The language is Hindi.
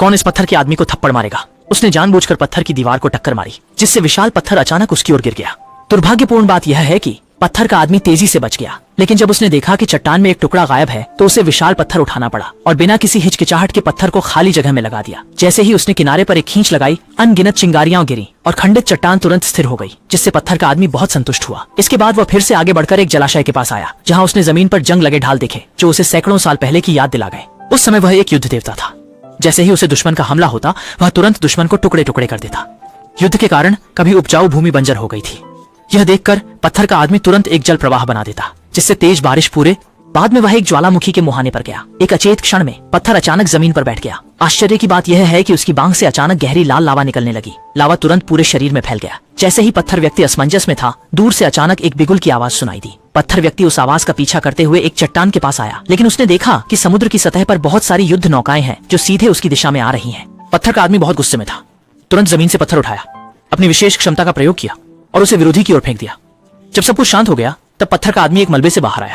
कौन इस पत्थर के आदमी को थप्पड़ मारेगा। उसने जानबूझकर पत्थर की दीवार को टक्कर मारी, जिससे विशाल पत्थर अचानक उसकी ओर गिर गया। दुर्भाग्यपूर्ण बात यह है कि पत्थर का आदमी तेजी से बच गया, लेकिन जब उसने देखा कि चट्टान में एक टुकड़ा गायब है तो उसे विशाल पत्थर उठाना पड़ा और बिना किसी हिचकिचाहट के पत्थर को खाली जगह में लगा दिया। जैसे ही उसने किनारे पर एक खींच लगाई, अनगिनत चिंगारियां गिरी और खंडित चट्टान तुरंत स्थिर हो गई, जिससे पत्थर का आदमी बहुत संतुष्ट हुआ। इसके बाद वह फिर से आगे बढ़कर एक जलाशय के पास आया, जहाँ उसने जमीन पर जंग लगे ढाल देखे जो उसे सैकड़ों साल पहले की याद दिला गए। उस समय वह एक युद्ध देवता था। जैसे ही उसे दुश्मन का हमला होता, वह तुरंत दुश्मन को टुकड़े टुकड़े कर देता। युद्ध के कारण कभी उपजाऊ भूमि बंजर हो गई थी। यह देखकर पत्थर का आदमी तुरंत एक जल प्रवाह बना देता, जिससे तेज बारिश पूरे। बाद में वह एक ज्वालामुखी के मुहाने पर गया। एक अचेत क्षण में पत्थर अचानक जमीन पर बैठ गया। आश्चर्य की बात यह है कि उसकी बांह से अचानक गहरी लाल लावा निकलने लगी। लावा तुरंत पूरे शरीर में फैल गया। जैसे ही पत्थर व्यक्ति असमंजस में था, दूर से अचानक एक बिगुल की आवाज सुनाई दी। पत्थर व्यक्ति उस आवाज का पीछा करते हुए एक चट्टान के पास आया, लेकिन उसने देखा कि समुद्र की सतह पर बहुत सारी युद्ध नौकाएं हैं जो सीधे उसकी दिशा में आ रही हैं। पत्थर का आदमी बहुत गुस्से में था। तुरंत जमीन से पत्थर उठाया, अपनी विशेष क्षमता का प्रयोग किया और उसे विरोधी की ओर फेंक दिया। जब सब कुछ शांत हो गया, तब पत्थर का आदमी एक मलबे से बाहर आया।